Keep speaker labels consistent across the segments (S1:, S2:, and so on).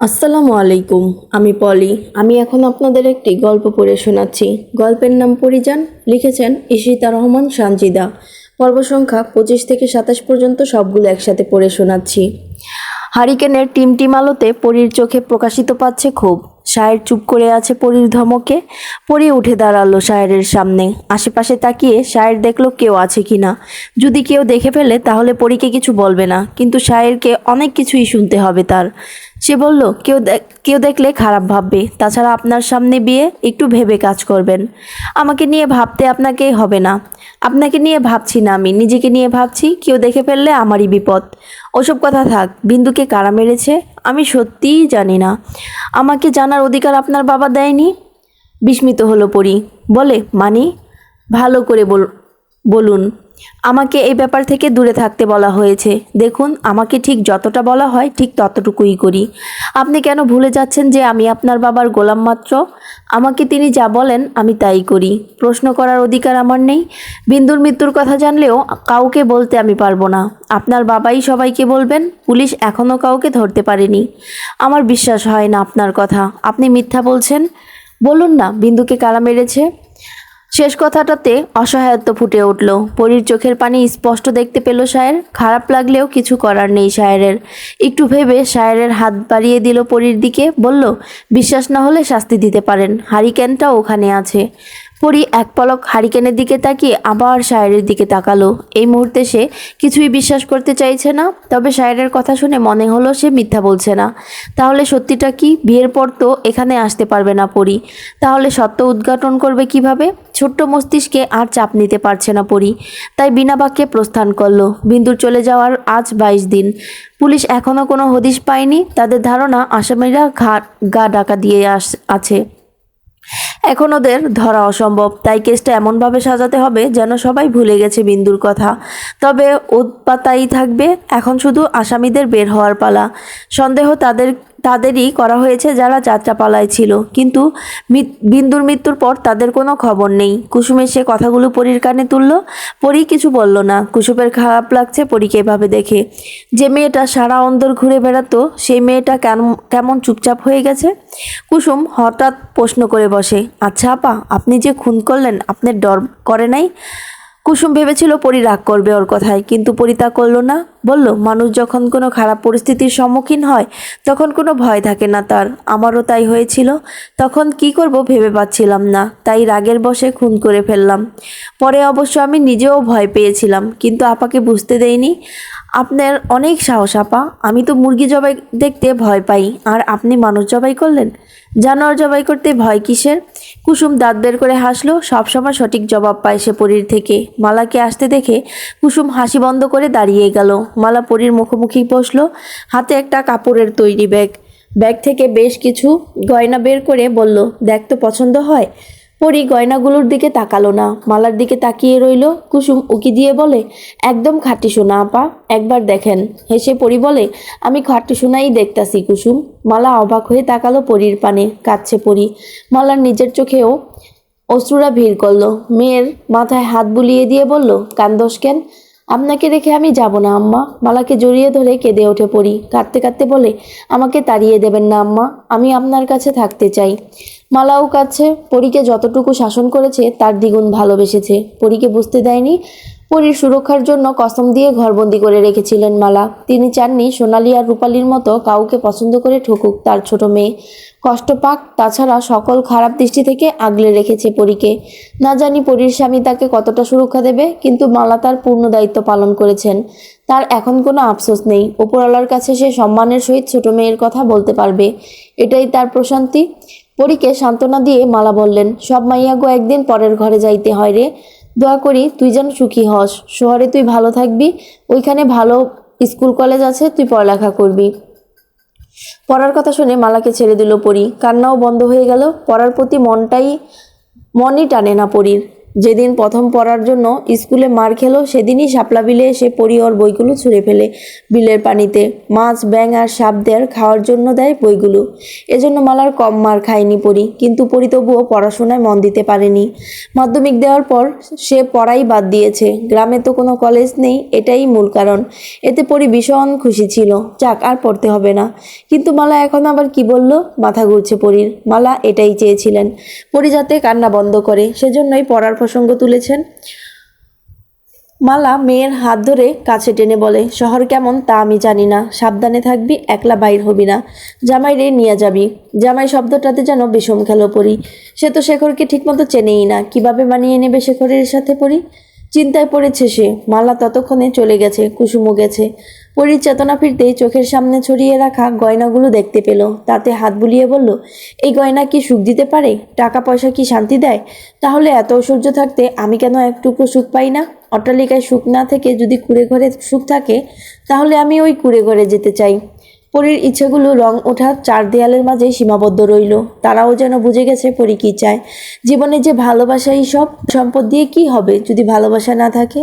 S1: আসসালামু আলাইকুম। আমি পলি। আমি এখন আপনাদের একটি গল্প পড়ে শোনাচ্ছি। গল্পের নাম পরিযান। লিখেছেন ইশিতা রহমান সানজিদা। পর্ব সংখ্যা 25 থেকে 27 পর্যন্ত সবগুলো একসাথে পড়ে শোনাচ্ছি। হারিকেনের টিমটিম আলোতে পরীর চোখে প্রকাশিত পাচ্ছে ক্ষোভ। শায়ের চুপ করে আছে পরীর ধমকে। পরী উঠে দাঁড়ালো শায়েরের সামনে। আশেপাশে তাকিয়ে শায়ের দেখলো কেউ আছে কিনা। যদি কেউ দেখে ফেলে তাহলে পরীকে কিছু বলবে না, কিন্তু শায়েরকে অনেক কিছুই শুনতে হবে তার। সে বলল, কেউ দেখলে খারাপ ভাববে। তাছাড়া আপনার সামনে বিয়ে, একটু ভেবে কাজ করবেন। আমাকে নিয়ে ভাবতে আপনাকে হবে না। আপনাকে নিয়ে ভাবছি না, আমি নিজেকে নিয়ে ভাবছি। কেউ দেখে ফেললে আমারই বিপদ। ওসব কথা থাক। বিন্দুকে কারা মেরেছে আমি সত্যিই জানি না। আমাকে জানার অধিকার আপনার বাবা দেয়নি। বিস্মিত হলো পরী। বলে, মানি? ভালো করে বলুন। আমাকে এই ব্যাপার থেকে দূরে থাকতে বলা হয়েছে। দেখুন, আমাকে ঠিক যতটা বলা হয় ঠিক ততটুকুই করি। আপনি কেন ভুলে যাচ্ছেন যে আমি আপনার বাবার গোলাম মাত্র? আমাকে তিনি যা বলেন আমি তাই করি। প্রশ্ন করার অধিকার আমার নেই? বিন্দুর মৃত্যুর কথা জানলেও কাউকে বলতে আমি পারবো না। আপনার বাবাই সবাইকে বলবেন। পুলিশ এখনও কাউকে ধরতে পারেনি। আমার বিশ্বাস হয় না আপনার কথা। আপনি মিথ্যা বলছেন। বলুন না, বিন্দুকে কারা মেরেছে? শেষ কথাটাতে অসহায়ত্ব ফুটে উঠল। পরীর চোখের পানি স্পষ্ট দেখতে পেল শায়ের। খারাপ লাগলেও কিছু করার নেই শায়েরের। একটু ভেবে শায়েরের হাত বাড়িয়ে দিল পরীর দিকে। বলল, বিশ্বাস না হলে শাস্তি দিতে পারেন। হারিকেনটা ওখানে আছে। পরী এক পলক হারিকেনের দিকে তাকিয়ে আবার শায়েরের দিকে তাকালো। এই মুহূর্তে সে কিছুই বিশ্বাস করতে চাইছে না। তবে শায়েরের কথা শুনে মনে হলো সে মিথ্যা বলছে না। তাহলে সত্যিটা কি? বিয়ের পর তো এখানে আসতে পারবে না পরী। তাহলে সত্য উদ্ঘাটন করবে কিভাবে? ছোট্ট মস্তিষ্কে আর চাপ নিতে পারছে না পরী। তাই বিনা বাক্যে প্রস্থান করলো। বিন্দুর চলে যাওয়ার আজ 22 দিন। পুলিশ এখনও কোনো হদিশ পায়নি। তাদের ধারণা আসামিরা গা ডাকা দিয়ে আছে। এখন ওদের ধরা অসম্ভব। তাই কেসটা এমনভাবে সাজাতে হবে যেন সবাই ভুলে গেছে বিন্দুর কথা। তবে উৎপাতাই থাকবে। এখন শুধু আসামিদের বের হওয়ার পালা। সন্দেহ তাদেরই করা হয়েছে যারা যাত্রাপালায় ছিল, কিন্তু বিন্দুর মৃত্যুর পর তাদের কোনো খবর নেই। কুসুমের সে কথাগুলো পরীর কানে তুলল। পরী কিছু বলল না। কুসুমের খারাপ লাগছে পরীকে এভাবে দেখে। যে মেয়েটা সারা অন্দর ঘুরে বেড়াতো, সেই মেয়েটা কেমন চুপচাপ হয়ে গেছে। কুসুম হঠাৎ প্রশ্ন করে বসে, আচ্ছা আপা, আপনি যে খুন করলেন, আপনার ডর করে নাই? কুসুম ভেবেছিল পরী রাগ করবে ওর কথায়, কিন্তু পরী তা করল না। বলল, মানুষ যখন কোনো খারাপ পরিস্থিতির সম্মুখীন হয় তখন কোনো ভয় থাকে না তার। আমারও তাই হয়েছিল। তখন কি করব ভেবে পাচ্ছিলাম না, তাই রাগের বশে খুন করে ফেললাম। পরে অবশ্য আমি নিজেও ভয় পেয়েছিলাম, কিন্তু আপাকে বুঝতে দেইনি। আপনার অনেক সাহস আপা। আমি তো মুরগি জবাই দেখতে ভয় পাই, আর আপনি মানুষ জবাই করলেন। জানোয়ার জবাই করতে ভয় কিসের? কুসুম দাঁত বের করে হাসলো। সবসময় সঠিক জবাব পায় সে পরীর থেকে। মালাকে আসতে দেখে কুসুম হাসি বন্ধ করে দাঁড়িয়ে গেল। মালা পরীর মুখোমুখি বসলো, হাতে একটা কাপড়ের তৈরি ব্যাগ। ব্যাগ থেকে বেশ কিছু গয়না বের করে বলল, দেখ তো পছন্দ হয়। পরী গয়নাগুলোর দিকে তাকালো না, মালার দিকে তাকিয়ে রইল। কুসুম উকি দিয়ে বলে, একদম খাঁটি সোনা আপা, একবার দেখেন। হেসে পরী বলে, আমি খাঁটি সোনাই দেখতাছি কুসুম। মালা অবাক হয়ে তাকালো পরীর পানে। কাঁদছে পরী। মালার নিজের চোখেও অশ্রুরা ভিড় করলো। মেয়ের মাথায় হাত বুলিয়ে দিয়ে বলল, কান্দোস কেন? আপনাকে রেখে আমি যাব না আম্মা। মালাকে জড়িয়ে ধরে কেঁদে ওঠে পরী। কাঁদতে কাঁদতে বলে, আমাকে তাড়িয়ে দেবেন না আম্মা, আমি আপনার কাছে থাকতে চাই। মালাও কাঁদছে। পরীকে যতটুকু শাসন করেছে তার দ্বিগুণ ভালোবেসেছে। পরীকে বুঝতে দেয়নি। পরীর সুরক্ষার জন্য কসম দিয়ে ঘরবন্দি করে রেখেছিলেন মালা। তিনি চাননি সোনালি আর রূপালীর মতো কাউকে পছন্দ করে ঠকুক তার ছোট মেয়ে, কষ্ট পাক। তাছাড়া সকল খারাপ দৃষ্টি থেকে আগলে রেখেছে পরীকে। না জানি পরীর স্বামী তাকে কতটা সুরক্ষা দেবে, কিন্তু মালা তার পূর্ণ দায়িত্ব পালন করেছেন। তার এখন কোনো আফসোস নেই। উপরওয়ালার কাছে সে সম্মানের সহিত ছোট মেয়ের কথা বলতে পারবে। এটাই তার প্রশান্তি। পরীকে সান্ত্বনা দিয়ে মালা বললেন, সব মাইয়াগো একদিন পরের ঘরে যাইতে হয় রে। দোয়া করি তুই যেন সুখী হস। শহরে তুই ভালো থাকবি, ওইখানে ভালো স্কুল কলেজ আছে, তুই পড়ালেখা করবি। পড়ার কথা শুনে মালাকে ছেড়ে দিল পরী। কান্নাও বন্ধ হয়ে গেল। পড়ার প্রতি মনই টানে না পরীর। যেদিন প্রথম পড়ার জন্য স্কুলে মার খেলো সেদিনই শাপলা বিলে এসে পরি ওর বইগুলো ছুঁড়ে ফেলে বিলের পানিতে। মাছ, ব্যাঙ আর সাপদের খাওয়ার জন্য দেয় বইগুলো। এজন্য মালার কম মার খায়নি পরি, কিন্তু পরি তবুও পড়াশোনায় মন দিতে পারেনি। মাধ্যমিক দেওয়ার পর সে পড়াই বাদ দিয়েছে। গ্রামে তো কোনো কলেজ নেই, এটাই মূল কারণ। এতে পরি ভীষণ খুশি ছিল, যাক আর পড়তে হবে না। কিন্তু মালা এখন আবার কি বলল, মাথা ঘুরছে পরির। মালা এটাই চেয়েছিলেন, পরি যাতে কান্না বন্ধ করে, সেজন্যই পড়ার প্রসঙ্গ তুলেছেন। মালা মেয়ের হাত ধরে কাছে টেনে বলে, শহর কেমন তা আমি জানি না, সাবধানে থাকবি, একলা বাইর হবি না, জামাই রে নিয়ে যাবি। জামাই শব্দটাতে যেন বিষম খেলো পরি। সে তো শেখরকে ঠিকমতো চেনেই না, কিভাবে মানিয়ে নেবে শেখরের সাথে পরি। চিন্তায় পড়েছে সে। মালা ততক্ষণে চলে গেছে, কুসুমও গেছে। পরির চেতনা ফিরতেই চোখের সামনে ছড়িয়ে রাখা গয়নাগুলো দেখতে পেল। তাতে হাত বুলিয়ে বলল, এই গয়না কি সুখ দিতে পারে? টাকা পয়সা কি শান্তি দেয়? তাহলে এত ঐশ্বর্য থাকতে আমি কেন একটুকরো সুখ পাই না? অট্টালিকায় সুখ না থেকে যদি কুঁড়ে ঘরে সুখ থাকে, তাহলে আমি ওই কুঁড়ে ঘরে যেতে চাই। পরীর ইচ্ছেগুলো রং ওঠা চার দেয়ালের মাঝে সীমাবদ্ধ রইল। তারাও যেন বুঝে গেছে পরী কী চায়। জীবনে যে ভালোবাসাই সব, সম্পদ দিয়ে কি হবে যদি ভালোবাসা না থাকে?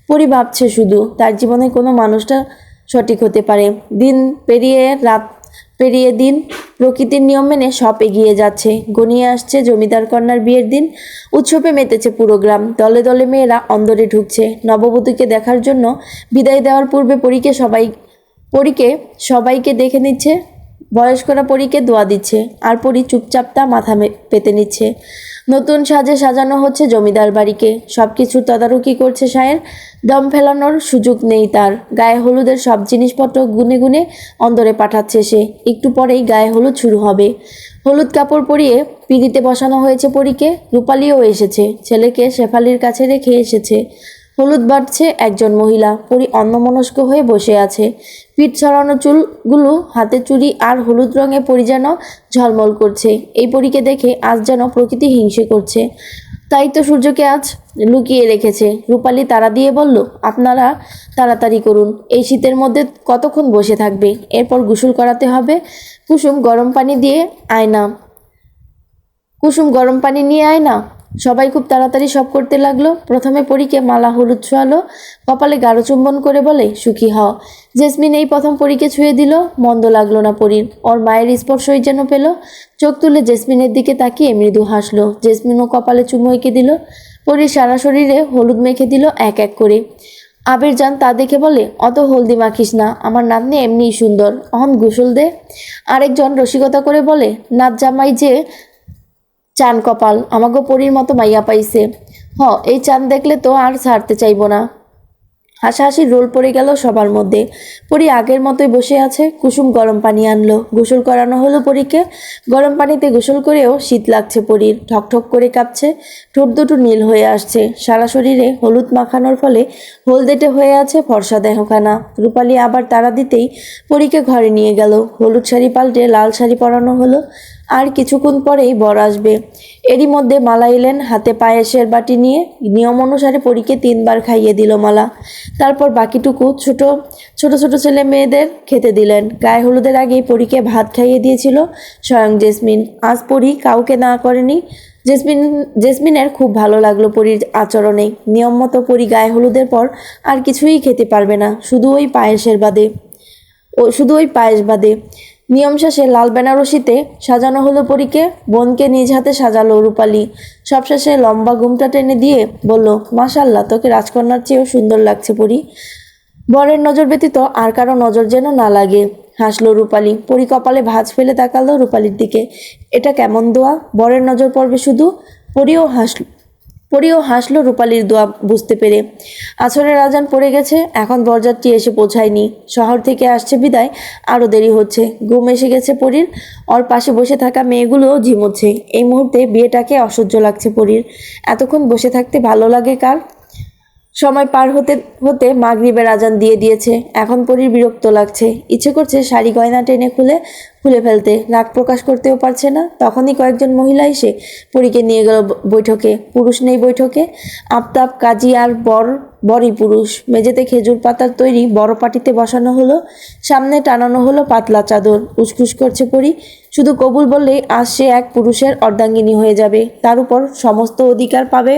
S1: পরী ভাবছে শুধু তার জীবনে কোনো মানুষটা সঠিক হতে পারে। দিন পেরিয়ে রাত পেরিয়ে দিন, প্রকৃতির নিয়ম মেনে সব এগিয়ে যাচ্ছে। ঘনিয়ে আসছে জমিদার কন্যার বিয়ের দিন। উৎসবে মেতেছে পুরো গ্রাম। দলে দলে মেয়েরা অন্দরে ঢুকছে নববধূকে দেখার জন্য। বিদায় দেওয়ার পূর্বে পরীকে সবাইকে দেখে নিচ্ছে। বয়স্করা পরীকে দোয়া দিচ্ছে, আর পরী চুপচাপ তা মাথা পেতে নিচ্ছে। নতুন সাজে সাজানো হচ্ছে জমিদার বাড়িকে। সব কিছুর তদারকি করছে সায়ের। দম ফেলানোর সুযোগ নেই তার। গায়ে হলুদের সব জিনিসপত্র গুনে গুনে অন্দরে পাঠাচ্ছে সে। একটু পরেই গায়ে হলুদ শুরু হবে। হলুদ কাপড় পরিয়ে পিঁড়িতে বসানো হয়েছে পরীকে। রূপালীও এসেছে, ছেলেকে শেফালির কাছে রেখে এসেছে। হলুদ বাটছে একজন মহিলা। পরী অন্যমনস্ক হয়ে বসে আছে। পিঠ ছড়ানো চুলগুলো, হাতে চুড়ি আর হলুদ রঙে পরী যেন ঝলমল করছে। এই পরীকে দেখে আজ যেন প্রকৃতি হিংসে করছে। তাই তো সূর্যকে আজ লুকিয়ে রেখেছে। রূপালী তাড়া দিয়ে বলল, আপনারা তাড়াতাড়ি করুন, এই শীতের মধ্যে কতক্ষণ বসে থাকবে? এরপর গোসল করাতে হবে। কুসুম গরম পানি নিয়ে আয় না। সবাই খুব তাড়াতাড়ি সব করতে লাগলো। প্রথমে পরীকে মালা হলুদ ছোঁয়ালো, কপালে গাঢ় চুম্বন করে বলে, সুখী হও। জেসমিন এই প্রথম পরীকে ছুঁয়ে দিল। মন্দ লাগলো না পরীর। ওর মায়ের স্পর্শই যেন পেল। চোখ তুলে জেসমিনের দিকে তাকিয়ে মৃদু হাসলো। জেসমিনও কপালে চুমু এঁকে দিল। পরীর সারা শরীরে হলুদ মেখে দিল এক এক করে। আবির যান তা দেখে বলে, অত হলদি মাখিস না, আমার নাতনি এমনিই সুন্দর, অহন গোসল দে। আরেকজন রসিকতা করে বলে, নাত জামাই যে চান কপাল, আমাগো পরীর মতো মাইয়া পাইছে। এই চাঁদ দেখলে তো আর ছাড়তে চাইব না। হাসাহাসির রোল পড়ে গেল সবার মধ্যে। পরী আগের মতোই বসে আছে। কুসুম গরম পানি আনলো। গোসল করানো হলো পরীকে। গরম পানিতে গোসল করেও শীত লাগছে পরীর। ঠকঠক করে কাঁপছে। ঠোঁট দুটো নীল হয়ে আসছে। সারা শরীরে হলুদ মাখানোর ফলে হলদেটে হয়ে আছে ফর্সা দেহখানা। রূপালী আবার তাড়া দিতেই পরীকে ঘরে নিয়ে গেল। হলুদ শাড়ি পাল্টে লাল শাড়ি পরানো হলো। আর কিছুক্ষণ পরেই বর আসবে। এরই মধ্যে মালা এলেন হাতে পায়েসের বাটি নিয়ে। নিয়ম অনুসারে পরীকে 3 বার খাইয়ে দিল মালা। তারপর বাকিটুকু ছোট ছোট ছেলে মেয়েদের খেতে দিলেন। গায়ে হলুদের আগেই পরীকে ভাত খাইয়ে দিয়েছিল স্বয়ং জেসমিন। আজ পরী কাউকে না করেনি। জেসমিনের খুব ভালো লাগলো পরীর আচরণে। নিয়ম মতো পরী গায়ে হলুদের পর আর কিছুই খেতে পারবে না, শুধু ওই পায়েস বাদে। নিয়ম শেষে লাল বেনারসিতে সাজানো হলো পরীকে। বোনকে নিজ হাতে সাজালো রূপালী। সবশেষে লম্বা ঘুমটা টেনে দিয়ে বলল, মাশাল্লাহ, তোকে রাজকন্যার চেয়েও সুন্দর লাগছে পরী। বরের নজর ব্যতীত আর কারো নজর যেন না লাগে। হাসলো রূপালী। পরী কপালে ভাঁজ ফেলে তাকালো রূপালীর দিকে। এটা কেমন দোয়া, বরের নজর পড়বে শুধু? পরীও হাসলো রূপালীর দোয়া বুঝতে পেরে। আসরের আজান পড়ে গেছে, এখন বরযাত্রী এসে পৌঁছায়নি। শহর থেকে আসছে বিদায় আরও দেরি হচ্ছে। ঘুম এসে গেছে পরীর। ওর পাশে বসে থাকা মেয়েগুলোও ঝিমোচ্ছে। এই মুহূর্তে বিয়েটাকে অসহ্য লাগছে পরীর। এতক্ষণ বসে থাকতে ভালো লাগে কার? সময় পার হতে হতে মাগরিবের আজান দিয়ে দিয়েছে। এখন পরীর বিরক্ত লাগছে। ইচ্ছে করছে শাড়ি গয়না টেনে খুলে ফেলতে। রাগ প্রকাশ করতেও পারছে না। তখনই কয়েকজন মহিলা এসে পরীকে নিয়ে গেল বৈঠকে। পুরুষ নেই বৈঠকে। আফতাব, কাজী আর বরই পুরুষ। মেঝেতে খেজুর পাতার তৈরি বড় পাটিতে বসানো হলো। সামনে টানানো হলো পাতলা চাদর। উসখুস করছে পরী। শুধু কবুল বললেই আজ সে এক পুরুষের অর্ধাঙ্গিনী হয়ে যাবে। তার উপর সমস্ত অধিকার পাবে।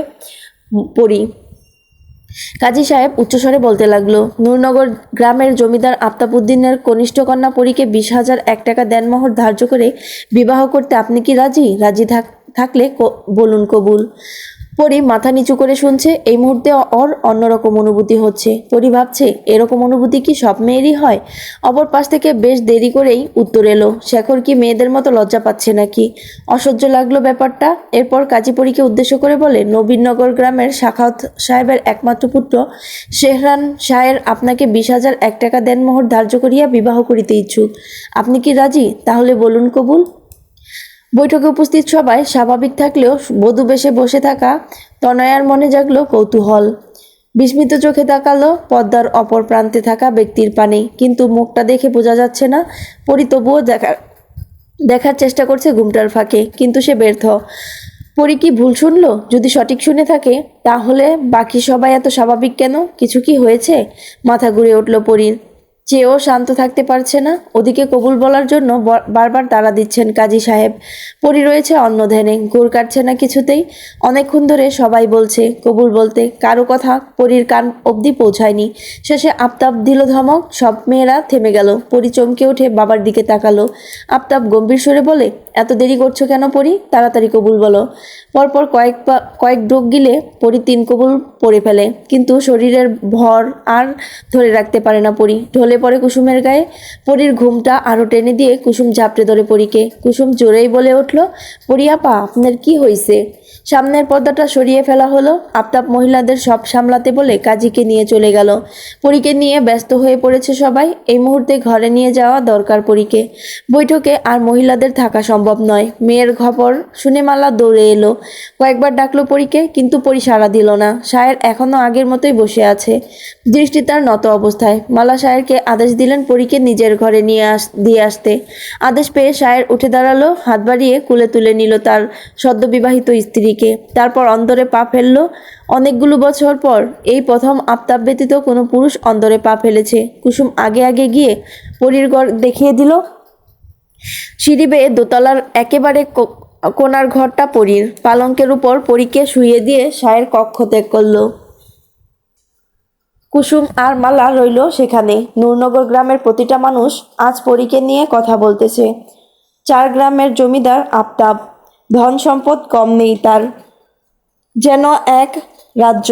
S1: পরি। কাজী সাহেব উচ্চস্বরে বলতে লাগলো, নূরনগর গ্রামের জমিদার আফতাবউদ্দিনের কনিষ্ঠ কন্যা পরীকে 20,000 টাকা দেনমোহর ধার্য করে বিবাহ করতে আপনি কি রাজি? থাকলে বলুন কবুল। পরি মাথা নিচু করে শুনছে। এই মুহূর্তে ওর অন্যরকম অনুভূতি হচ্ছে। পরি ভাবছে, এরকম অনুভূতি কি সব মেয়েরই হয়? অপর পাশ থেকে বেশ দেরি করেই উত্তর এলো, শেখর কি মেয়েদের মতো লজ্জা পাচ্ছে নাকি? অসহ্য লাগলো ব্যাপারটা। এরপর কাজী পরীকে উদ্দেশ্য করে বলে, নবীনগর গ্রামের সাখাওয়াত সাহেবের একমাত্র পুত্র শেহরান শাহের আপনাকে 20,000 টাকা দেনমোহর ধার্য করিয়া বিবাহ করিতে ইচ্ছুক। আপনি কি রাজি? তাহলে বলুন কবুল। বৈঠকে উপস্থিত সবাই স্বাভাবিক থাকলেও বধূ বেশে বসে থাকা তনয়ার মনে জাগলো কৌতূহল। বিস্মিত চোখে তাকালো পদ্মার অপর প্রান্তে থাকা ব্যক্তির পানে, কিন্তু মুখটা দেখে বোঝা যাচ্ছে না। পরি তবুও দেখার চেষ্টা করছে ঘুমটার ফাঁকে, কিন্তু সে ব্যর্থ। পরি কি ভুল শুনলো? যদি সঠিক শুনে থাকে তাহলে বাকি সবাই এত স্বাভাবিক কেন? কিছু কি হয়েছে? মাথা ঘুরে উঠল পরির। চেয়েও শান্ত থাকতে পারছে না। ওদিকে কবুল বলার জন্য বারবার তাড়া দিচ্ছেন কাজী সাহেব। পরি রয়েছে অন্য ধ্যানে, গোড় কাটছে না কিছুতেই। অনেকক্ষণ ধরে সবাই বলছে কবুল বলতে, কারো কথা পরির কান অবধি পৌঁছায়নি। শেষে আফতাব দিল ধমক। সব মেয়েরা থেমে গেল। পরি চমকে উঠে বাবার দিকে তাকালো। আফতাব গম্ভীর স্বরে বলে, এত দেরি করছো কেন পরি? তাড়াতাড়ি কবুল বলো। পরপর কয়েক ঢোক গিলে পরি 3 কবুল পড়ে ফেলে, কিন্তু শরীরের ভর আর ধরে রাখতে পারে না পরি। ঢলে পড়ে কুসুমের গায়ে। পরির ঘুমটা আরো টেনে দিয়ে কুসুম ঝাপটে ধরে পরীকে। কুসুম জোরেই বলে উঠল, পরি আপা, আপনার কি হয়েছে? সামনের পর্দাটা সরিয়ে ফেলা হলো। আফতাব মহিলাদের সব সামলাতে বলে কাজীকে নিয়ে চলে গেল। পরীকে নিয়ে ব্যস্ত হয়ে পড়েছে সবাই। এই মুহূর্তে ঘরে নিয়ে যাওয়া দরকার পরীকে। বৈঠকে আর মহিলাদের থাকা সম্ভব নয়। মেয়ের খবর শুনে মালা দৌড়ে এলো। কয়েকবার ডাকলো পরীকে, কিন্তু পরী সাড়া দিল না। শায়ের এখনো আগের মতোই বসে আছে, দৃষ্টি তার নত অবস্থায়। মালা শায়েরকে আদেশ দিলেন পরীকে নিজের ঘরে দিয়ে আসতে। আদেশ পেয়ে শায়ের উঠে দাঁড়ালো, হাত বাড়িয়ে কুলে তুলে নিল তার সদ্যবিবাহিত স্ত্রীকে। তারপর অন্দরে পা ফেললো। অনেকগুলো বছর পর এই প্রথম আফতাব ব্যতীত কোনো পুরুষ অন্দরে পা ফেলেছে। কুসুম আগে আগে গিয়ে পরীর ঘর দেখিয়ে দিল। সিঁড়ি বেয়ে দোতলার একেবারে কোণার ঘরটা পরীর। পালঙ্কের উপর পরীকে শুইয়ে দিয়ে শায়ের কক্ষ ত্যাগ করলো। কুসুম আর মালা রইল সেখানে। নূরনগর গ্রামের প্রতিটা মানুষ আজ পরীকে নিয়ে কথা বলতেছে। 4 গ্রামের জমিদার আফতাব, ধন সম্পদ কম নেই তার, যেন এক রাজ্য।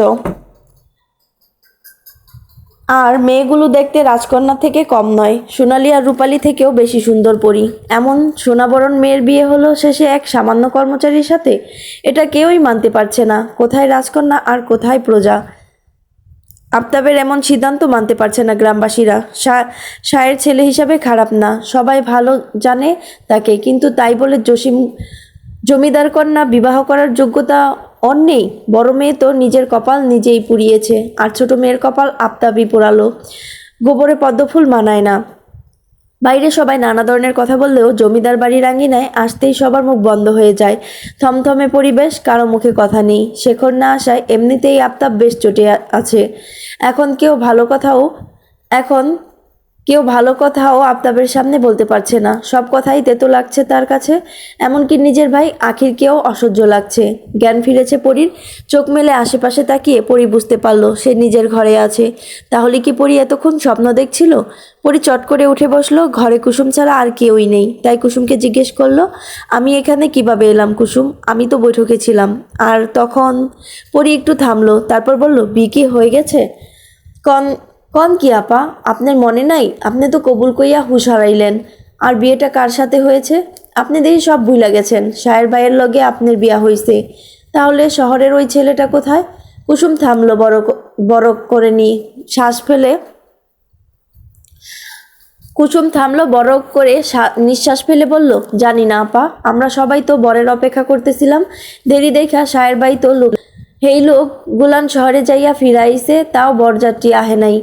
S1: আর মেয়েগুলো দেখতে রাজকন্যা থেকে কম নয়, সোনালি আর রূপালী থেকেও বেশি সুন্দর পরী। এমন সোনাবরণ মেয়ের বিয়ে হলো শেষে এক সামান্য কর্মচারীর সাথে। এটা কেউই মানতে পারছে না। কোথায় রাজকন্যা আর কোথায় প্রজা? আফতাবের এমন সিদ্ধান্ত মানতে পারছে না গ্রামবাসীরা। শায়ের ছেলে হিসাবে খারাপ না, সবাই ভালো জানে তাকে, কিন্তু তাই বলে জমিদার কন্যা বিবাহ করার যোগ্যতা ওর নেই। বড় মেয়ে তো নিজের কপাল নিজেই পুড়িয়েছে, আর ছোট মেয়ের কপাল আফতাবই পোড়ালো। গোবরে পদ্মফুল মানায় না। বাইরে সবাই নানা ধরনের কথা বললেও জমিদার বাড়ির আঙিনায় আসতেই সবার মুখ বন্ধ হয়ে যায়। থমথমে পরিবেশ, কারো মুখে কথা নেই। শেখর না আসায় এমনিতেই আফতাব বেশ চটে আছে। এখন কেউ ভালো কথাও আফতাবের সামনে বলতে পারছে না। সব কথাই তেতো লাগছে তার কাছে। এমনকি নিজের ভাই আখিরকেও অসহ্য লাগছে। জ্ঞান ফিরেছে পরীর। চোখ মেলে আশেপাশে তাকিয়ে পরী বুঝতে পারল সে নিজের ঘরে আছে। তাহলে কি পরী এতক্ষণ স্বপ্ন দেখছিল? পরী চট করে উঠে বসলো। ঘরে কুসুম ছাড়া আর কেউই নেই। তাই কুসুমকে জিজ্ঞেস করলো, আমি এখানে কিভাবে এলাম কুসুম? আমি তো বৈঠকে ছিলাম। আর তখন পরী একটু থামলো, তারপর বলল, বিয়ে কি হয়ে গেছে? কন কি আপা, আপনার মনে নাই? আপনি তো কবুল কইয়া হুঁশ হারাইলেন। আর বিয়েটা কার সাথে হয়েছে? আপনি দেখি সব ভুইলা গেছেন। শায়ের ভাইয়ের লগে আপনার বিয়া হইছে। তাহলে শহরের ওই ছেলেটা কোথায়? কুসুম থামলো বড় করে শ্বাস ফেলে। নিঃশ্বাস ফেলে বলল, জানি না আপা, আমরা সবাই তো বরের অপেক্ষা করতেছিলাম। দেরি দেখা শায়ের ভাই তো হেই লোক গুলান শহরে যাইয়া ফিরাইছে, তাও বরযাত্রী আহে নাই।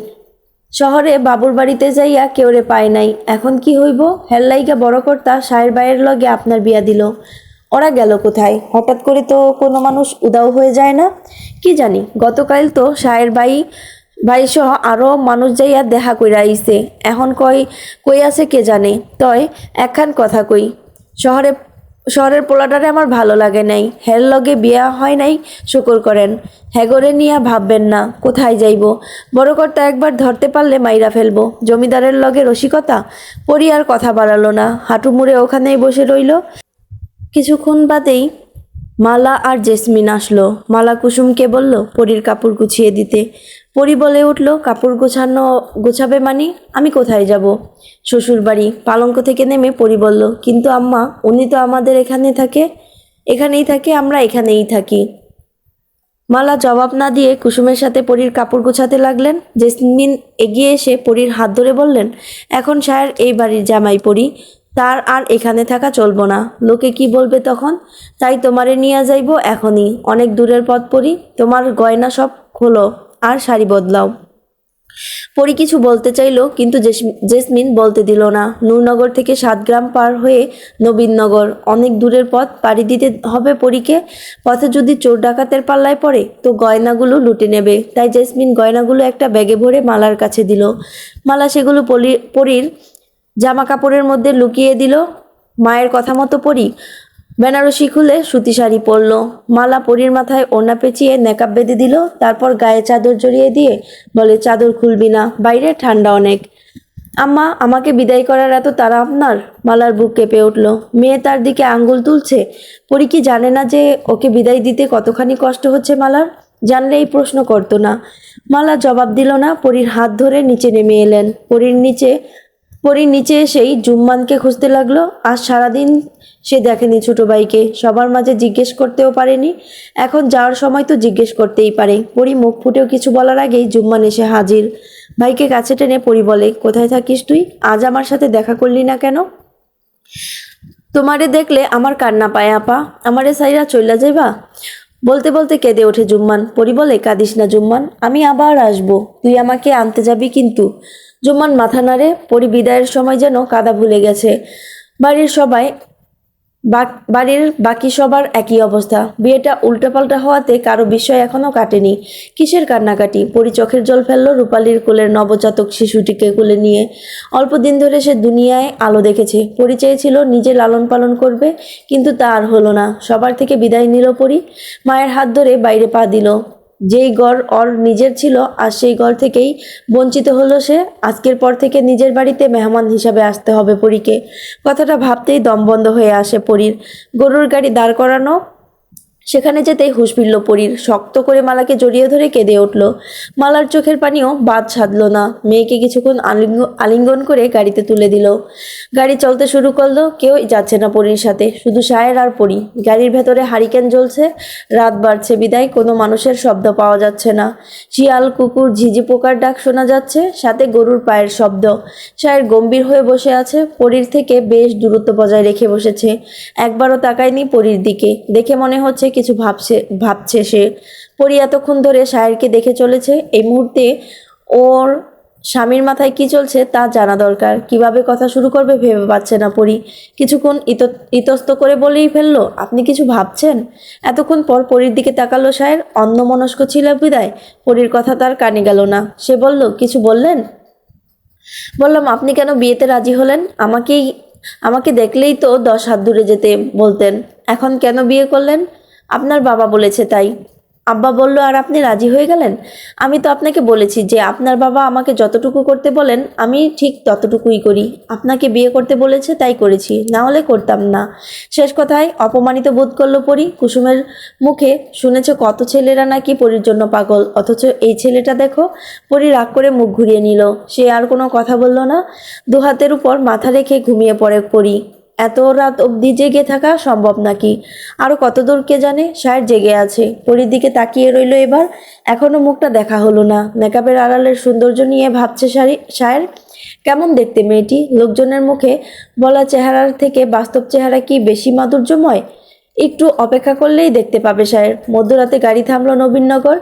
S1: শহরে বাবুর বাড়িতে যাইয়া কেউরে পায় নাই। এখন কি হইব? হেল্লাইগা বড় কর্তা শায়ের ভাইয়ের লগে আপনার বিয়া দিল। ওরা গেল কোথায়? হঠাৎ করে তো কোনো মানুষ উদাও হয়ে যায় না। কি জানি, গতকাল তো শায়ের ভাই সহ আরও মানুষ যাইয়া দেখা কইরা আইছে। এখন কই আছে কে জানে। তয় একখান কথা কই, শহরে শহরের পোলাটারে আমার ভালো লাগে নাই, হের লগে বিয়া হয় নাই, শুকর করেন। হ্যাগরে নিয়া ভাববেন না কোথায় যাইব, বড় কর্তা একবার ধরতে পারলে মাইরা ফেলবো। জমিদারের লগে রসিকতা। পরি আর কথা বাড়ালো না, হাঁটু মুড়ে ওখানেই বসে রইল। কিছুক্ষণ বাদেই মালা আর জেসমিন আসলো। মালা কুসুমকে বলল পরীর কাপড় গুছিয়ে দিতে। পরি বলে উঠল, কাপড় গোছাবে মানে? আমি কোথায় যাব? শ্বশুর বাড়ি। পালঙ্ক থেকে নেমে পরি বলল, কিন্তু আম্মা, উনি তো আমাদের এখানেই থাকে, আমরা এখানেই থাকি। মালা জবাব না দিয়ে কুসুমের সাথে পরীর কাপড় গোছাতে লাগলেন। জেসমিন এগিয়ে এসে পরীর হাত ধরে বললেন, এখন সায়ের এই বাড়ির জামাই পরি, তার আর এখানে থাকা চলবো না। লোকে কি বলবে তখন? তাই তোমারে নিয়ে যাইব এখনই, অনেক দূরের পথ পরি। তোমার গয়না সব খোলো আর শাড়ি বদলাও। পরি কিছু বলতে চাইলো, কিন্তু জেসমিন বলতে দিল না। নূরনগর থেকে 7 গ্রাম পার হয়ে নবীননগর, অনেক দূরের পথ পাড়ি দিতে হবে পরীকে। পথে যদি চোর ডাকাতের পাল্লায় পড়ে তো গয়নাগুলো লুটে নেবে। তাই জেসমিন গয়নাগুলো একটা ব্যাগে ভরে মালার কাছে দিল। মালা সেগুলো পরীর জামা কাপড়ের মধ্যে লুকিয়ে দিল। মায়ের কথা মতো পরি বেনারসি খুলে সুতি শাড়ি পরল। মালা পরীর মাথায় ওড়না পেঁচিয়ে নেকাব বেঁধে দিল, তারপর গায়ে চাদর জড়িয়ে দিয়ে বলে, চাদর খুলবি না, বাইরে ঠান্ডা অনেক। আম্মা, আমাকে বিদায় করার এত তাড়া আপনার? মালার বুক কেঁপে উঠল। মেয়ে তার দিকে আঙ্গুল তুলছে। পরি কি জানে না যে ওকে বিদায় দিতে কতখানি কষ্ট হচ্ছে মালার? জানলে এই প্রশ্ন করতো না। মালা জবাব দিল না। পরীর হাত ধরে নিচে নেমে এলেন। পরীর নিচে এসেই জুম্মানকে খুঁজতে লাগলো। আজ সারাদিন সে দেখেনি ছোট ভাইকে, সবার মাঝে জিজ্ঞেস করতেও পারেনি। এখন যাওয়ার সময় তো জিজ্ঞেস করতেই পারে। পরি মুখ ফুটেও কিছু বলার আগেই জুম্মান এসে হাজির। ভাইকে কাছে টেনে পরি বলে, কোথায় থাকিস তুই? আজ আমার সাথে দেখা করলি না কেন? তোমারে দেখলে আমার কান্না পায় আপা, আমারে সাইরা চইলা যাইবা? বলতে বলতে কেঁদে ওঠে জুম্মান। পরি বলে, কাঁদিস না জুম্মান, আমি আবার আসবো, তুই আমাকে আনতে যাবি কিন্তু। জুম্মান মাথা নাড়ে। পরি বিদায়ের সময় যেন কাদা ভুলে গেছে। বাড়ির সবাই বাড়ির বাকি সবার একই অবস্থা। বিয়েটা উল্টাপাল্টা হওয়াতে কারো বিস্ময় এখনো কাটেনি। কিসের কান্নাকাটি? পরি চোখের জল ফেলল রূপালীর কোলের নবজাতক শিশুটিকে কোলে নিয়ে। অল্প দিন ধরে সে দুনিয়ায় আলো দেখেছে। পরি চেয়েছিল নিজে লালন পালন করবে, কিন্তু তা আর হলো না। সবার থেকে বিদায় নিল পরি। মায়ের হাত ধরে বাইরে পা দিল। যেই ঘর ওর নিজের ছিল, আর সেই ঘর থেকেই বঞ্চিত হলো সে। আজকের পর থেকে নিজের বাড়িতে মেহমান হিসাবে আসতে হবে পরীকে। কথাটা ভাবতেই দম বন্ধ হয়ে আসে পরীর। গরুর গাড়ি দাঁড় করানো, সেখানে যেতেই হুঁশ ফিরল পরীর। শক্ত করে মালাকে জড়িয়ে ধরে কেঁদে উঠল। মালার চোখের পানিও বাদ সাধল না। মেয়েকে কিছুক্ষণ আলিঙ্গন করে গাড়িতে তুলে দিল। গাড়ি চলতে শুরু করলো। কেউই যাচ্ছে না পরীর সাথে, শুধু সায়ের আর পরী। গাড়ির ভেতরে হারিকেন জ্বলছে। রাত বাড়ছে বিদায় কোনো মানুষের শব্দ পাওয়া যাচ্ছে না। শিয়াল, কুকুর, ঝিঝি পোকার ডাক শোনা যাচ্ছে, সাথে গরুর পায়ের শব্দ। সায়ের গম্ভীর হয়ে বসে আছে, পরীর থেকে বেশ দূরত্ব বজায় রেখে বসেছে। একবারও তাকায়নি পরীর দিকে। দেখে মনে হচ্ছে কিছু ভাবছে সে। পরী এতক্ষণ ধরে সায়েরকে দেখে চলেছে। এই মুহূর্তে ওর স্বামীর মাথায় কি চলছে তা জানা দরকার। কিভাবে কথা শুরু করবে ভেবে পাচ্ছে না পরী। কিছুক্ষণ ইতস্ত করে বলেই ফেললো, আপনি কিছু ভাবছেন? এতক্ষণ পর পরীর দিকে তাকালো সায়ের। অন্যমনস্ক ছিল বিদায় পরীর কথা তার কানে গেল না। সে বলল, কিছু বললেন? বললাম, আপনি কেন বিয়েতে রাজি হলেন? আমাকে দেখলেই তো 10 হাত দূরে যেতে বলতেন। এখন কেন বিয়ে করলেন? আপনার বাবা বলেছে তাই। আব্বা বলল আর আপনি রাজি হয়ে গেলেন? আমি তো আপনাকে বলেছি যে আপনার বাবা আমাকে যতটুকু করতে বলেন আমি ঠিক ততটুকুই করি। আপনাকে বিয়ে করতে বলেছে তাই করেছি, না হলে করতাম না। শেষ কথায় অপমানিত বোধ করলো পরী। কুসুমের মুখে শুনেছে কত ছেলেরা নাকি পরীর জন্য পাগল, অথচ এই ছেলেটা দেখো। পরী রাগ করে মুখ ঘুরিয়ে নিল। সে আর কোনো কথা বলল না। দুহাতের উপর মাথা রেখে ঘুমিয়ে পড়ে পরী। এত রাত অবধি জেগে থাকা সম্ভব নাকি? আরো কত দূর কে জানে। সায়ের জেগে আছে, পরীর দিকে তাকিয়ে রইল এবার। এখনো মুখটা দেখা হলো না। মেকআপের আড়ালের সৌন্দর্য নিয়ে ভাবছে সায়ের। কেমন দেখতে মেয়েটি? লোকজনের মুখে বলা চেহারার থেকে বাস্তব চেহারা কি বেশি মাধুর্যময়? একটু অপেক্ষা করলেই দেখতে পাবে সায়ের। মধ্যরাতে গাড়ি থামলো নবীননগর।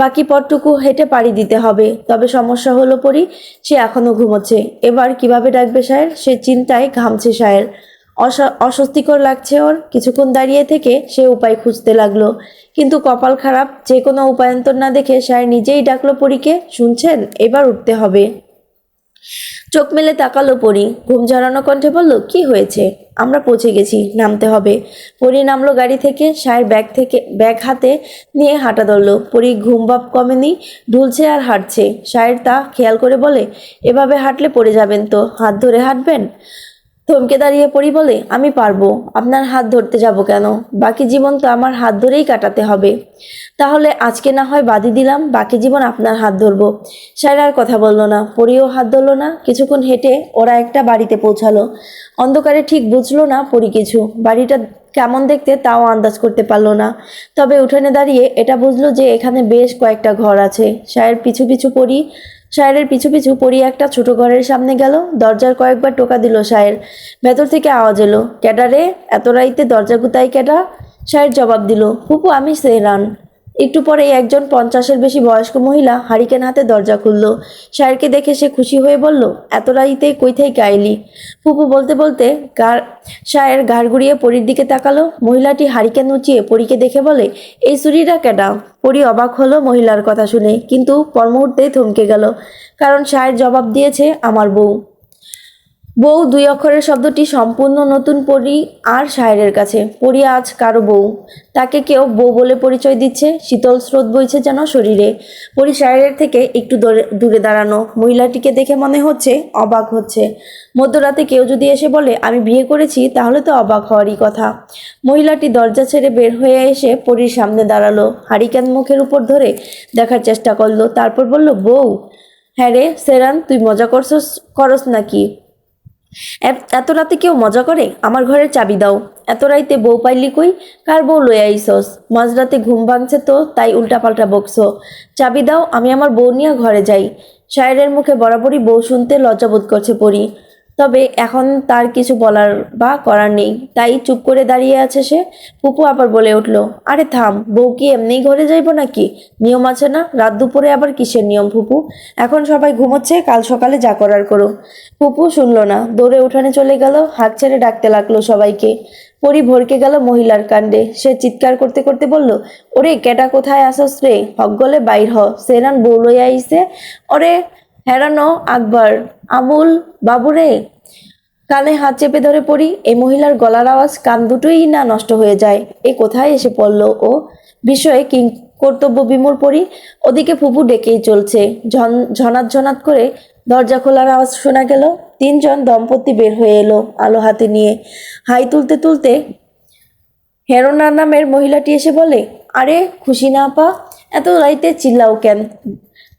S1: বাকি পথটুকু হেঁটে পাড়ি দিতে হবে। তবে সমস্যা হলো পরী, সে এখনো ঘুমোচ্ছে। এবার কিভাবে ডাকবে সায়ের? সে চিন্তায় ঘামছে সায়ের। অস্বস্তিকর লাগছে ওর। কিছুক্ষণ দাঁড়িয়ে থেকে সে উপায় খুঁজতে লাগলো, কিন্তু কপাল খারাপ। যে কোনো উপায়ন্তর না দেখে সায়ের নিজেই ডাকলো পরীকে, শুনছেন? এবার উঠতে হবে। চোখ মেলে তাকালো পরী। ঘুম ঝরানো কণ্ঠে বলল, কি হয়েছে? আমরা পৌঁছে গেছি, নামতে হবে। পরি নামলো গাড়ি থেকে, সায়ের ব্যাগ হাতে নিয়ে হাঁটা ধরলো। পরি ঘুম ভাব কমেনি, ঢুলছে আর হাঁটছে। সায়ের তা খেয়াল করে বলে, এভাবে হাঁটলে পড়ে যাবেন তো, হাত ধরে হাঁটবেন। থমকে দাঁড়িয়ে পড়ি বলে, আমি পারবো, আপনার হাত ধরতে যাব কেন? বাকি জীবন তো আমার হাত ধরেই কাটাতে হবে। তাহলে আজকে না হয় বাদই দিলাম, বাকি জীবন আপনার হাত ধরবো। সায়রা আর কথা বলল না, পরিও হাত ধরল না। কিছুক্ষণ হেঁটে ওরা একটা বাড়িতে পৌঁছালো। অন্ধকারে ঠিক বুঝলো না পরি কিছু। বাড়িটা কেমন দেখতে তাও আন্দাজ করতে পারলো না। তবে উঠোনে দাঁড়িয়ে এটা বুঝলো যে এখানে বেশ কয়েকটা ঘর আছে। সায়েরের পিছু পিছু পরি একটা ছোট ঘরের সামনে গেল। দরজার কয়েকবার টোকা দিল সায়ের। ভেতর থেকে আওয়াজ এলো, ক্যাডা রে, এত রাইতে দরজা গুতাই ক্যাডা? সায়ের জবাব দিল, ফুপু আমি সেহরান। একটু পরেই একজন 50-এর বেশি বয়স্ক মহিলা হারিকেন হাতে দরজা খুলল। সায়েরকে দেখে সে খুশি হয়ে বলল, এত রাইতে কই থেকে আইলি? ফুপু বলতে বলতে সায়ের ঘাড় ঘুরিয়ে পরীর দিকে তাকালো। মহিলাটি হারিকেন উঁচিয়ে পরীকে দেখে বলে, এই চুরিটা কেডা? পরী অবাক হলো মহিলার কথা শুনে, কিন্তু পর মুহূর্তেই থমকে গেল, কারণ সায়ের জবাব দিয়েছে, আমার বউ। বউ দুই অক্ষরের শব্দটি সম্পূর্ণ নতুন পরি আর সায়েরের কাছে। পরি আজ কারো বউ, তাকে কেউ বউ বলে পরিচয় দিচ্ছে। শীতল স্রোত বইছে যেন শরীরে। পরি সায়েরের থেকে একটু দূরে দাঁড়ানো, মহিলাটিকে দেখে মনে হচ্ছে অবাক হচ্ছে। মধ্যরাতে কেউ যদি এসে বলে আমি বিয়ে করেছি, তাহলে তো অবাক হওয়ারই কথা। মহিলাটি দরজা ছেড়ে বের হয়ে এসে পরির সামনে দাঁড়ালো, হারিকেন মুখের উপর ধরে দেখার চেষ্টা করলো, তারপর বলল, বউ? হ্যাঁ রে সেরান, তুই মজা করস নাকি? এত রাতে কেউ মজা করে? আমার ঘরের চাবি দাও। এত রাইতে বউ পাইলি কই? কার বউ লই আইসস? মাঝরাতে ঘুম ভাঙছে তো, তাই উল্টাপাল্টা বকছো। চাবি দাও, আমি আমার বউ নিয়ে ঘরে যাই। শায়েরের মুখে বরাবরই বউ শুনতে লজ্জাবোধ করছে পরি। তবে এখন তার কিছু বলার বা করার নেই, তাই চুপ করে দাঁড়িয়ে আছে সে। ফুপু আবার বলে উঠল, আরে থাম, বউ কি এমনিই ঘরে যাইব নাকি? নিয়ম আছে না? রাত দুপুরে আবার কিসের নিয়ম ফুপু? এখন সবাই ঘুমোচ্ছে, কাল সকালে যা করার করো। ফুপু শুনল না, দৌড়ে উঠানে চলে গেল, হাত ছেড়ে ডাকতে লাগলো সবাইকে। পরি ভরকে গেল মহিলার কাণ্ডে। সে চিৎকার করতে করতে বলল, ওরে কেটা কোথায় আসস রে? হকগলে বাইর হ, সেরান বউ লইয়া আইছে। ওরে হেরানো আকবর, আমুল বাবুরে। কানে হাত চেপে ধরে পড়ি। এই মহিলার গলার আওয়াজ, কান দুটোই না নষ্ট হয়ে যায়। এ কোথায় এসে পড়ল ও? বিষয়ে কি কর্তব্য বিমূর পড়ি। ওদিকে ফুপু ডেকেই চলছে। ঝনাত ঝনাত করে দরজা খোলার আওয়াজ শোনা গেল। 3জন দম্পতি বের হয়ে এলো আলো হাতে নিয়ে। হাই তুলতে তুলতে হেরোনা নামের মহিলাটি এসে বলে, আরে খুশি না আপা, এত রাইতে চিল্লাও কেন?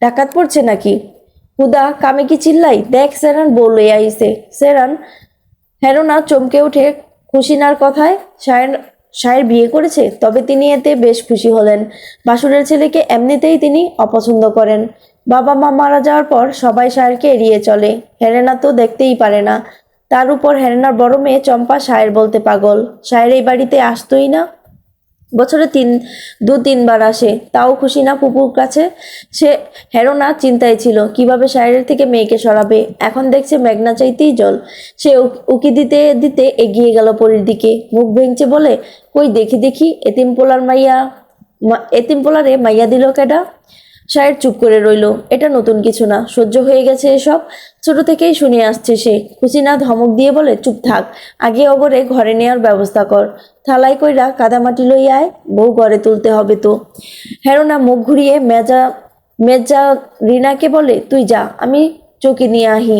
S1: ডাকাত পড়ছে নাকি? হুদা কামে কি চিল্লাই? দেখ সেরান বউ লইয়া আইছে। হেরোনা চমকে উঠে খুশিনার কথায়। সায়ের বিয়ে করেছে, তবে তিনি এতে বেশ খুশি হলেন। বাসুরের ছেলেকে এমনিতেই তিনি অপছন্দ করেন। বাবা মা মারা যাওয়ার পর সবাই সায়েরকে এড়িয়ে চলে। হেরেনা তো দেখতেই পারে না। তার উপর হেরেনার বড় মেয়ে চম্পা সায়ের বলতে পাগল। সায়ের এই বাড়িতে আসতোই না। বছরে 2-3 বার আসে, তাও খুশি না পুপুর কাছে। সে হেরোনা চিন্তায় ছিল কিভাবে সায়েরের থেকে মেয়েকে সরাবে। এখন দেখছে মেঘনা চাইতেই জল। সে উকি দিতে দিতে এগিয়ে গেল পরীর দিকে। মুখ ভেঙচে বলে, কই দেখি দেখি, এতিম পোলারে মাইয়া দিল কেডা? সায়ের চুপ করে রইল। এটা নতুন কিছু না, সহ্য হয়ে গেছে এসব, ছোট থেকেই শুনে আসছে সে। খুশিনা ধমক দিয়ে বলে, চুপ থাক, আগে অগরে ঘরে নেওয়ার ব্যবস্থা কর। থালাই কইরা কাদামাটি লইয়া আয়, বউ ঘরে তুলতে হবে তো। হেরোনা মুখ ঘুরিয়ে মেজা রিনাকে বলে, তুই যা, আমি চকি নিয়ে আহি।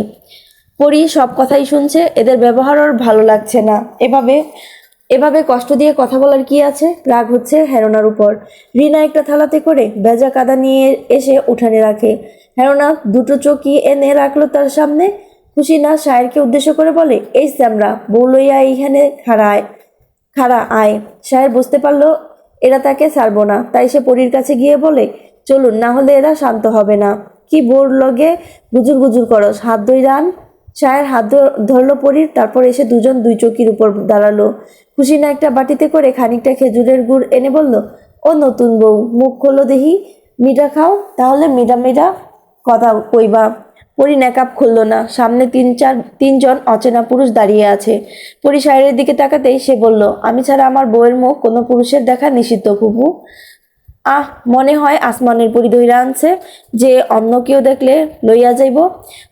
S1: পরি সব কথাই শুনছে, এদের ব্যবহার ওর ভালো লাগছে না। এভাবে কষ্ট দিয়ে কথা বলার কি আছে? রাগ হচ্ছে হেরোনার উপর। রিনা একটা থালাতে করে ভেজা কাদা নিয়ে এসে উঠানে রাখে। হেরোনা 2টো চকি এনে রাখলো তার সামনে। খুশিনা সায়েরকে উদ্দেশ্য করে বলে, এই স্যামরা, বউ লইয়া এইখানে খাড়া আয়। সায়ের বুঝতে পারলো এরা তাকে ছাড়বো না, তাই সে পরীর কাছে গিয়ে বলে, চলুন, না হলে এরা শান্ত হবে না। কি বোর লগে গুজুর গুজুর করস, হাত ধইরা আন। সায়ের হাত ধরলো পরীর, তারপর এসে 2জন 2 চকির উপর দাঁড়ালো। খুশিনা একটা বাটিতে করে খানিকটা খেজুরের গুড় এনে বলল, ও নতুন বউ, মুখ খোলো দেখি, মিঠা খাও, তাহলে মিঠা কথা কইবা। পরি নেকাব খুলল না। সামনে 3জন অচেনা পুরুষ দাঁড়িয়ে আছে। পরি সায়েরের দিকে তাকাতেই সে বলল, আমি ছাড়া আমার বউয়ের মুখ কোনো পুরুষের দেখা নিষিদ্ধ ফুপু। মনে হয় আসমানের পরি ধইরা আনছে, যে অন্য কেউ দেখলে লইয়া যাইব।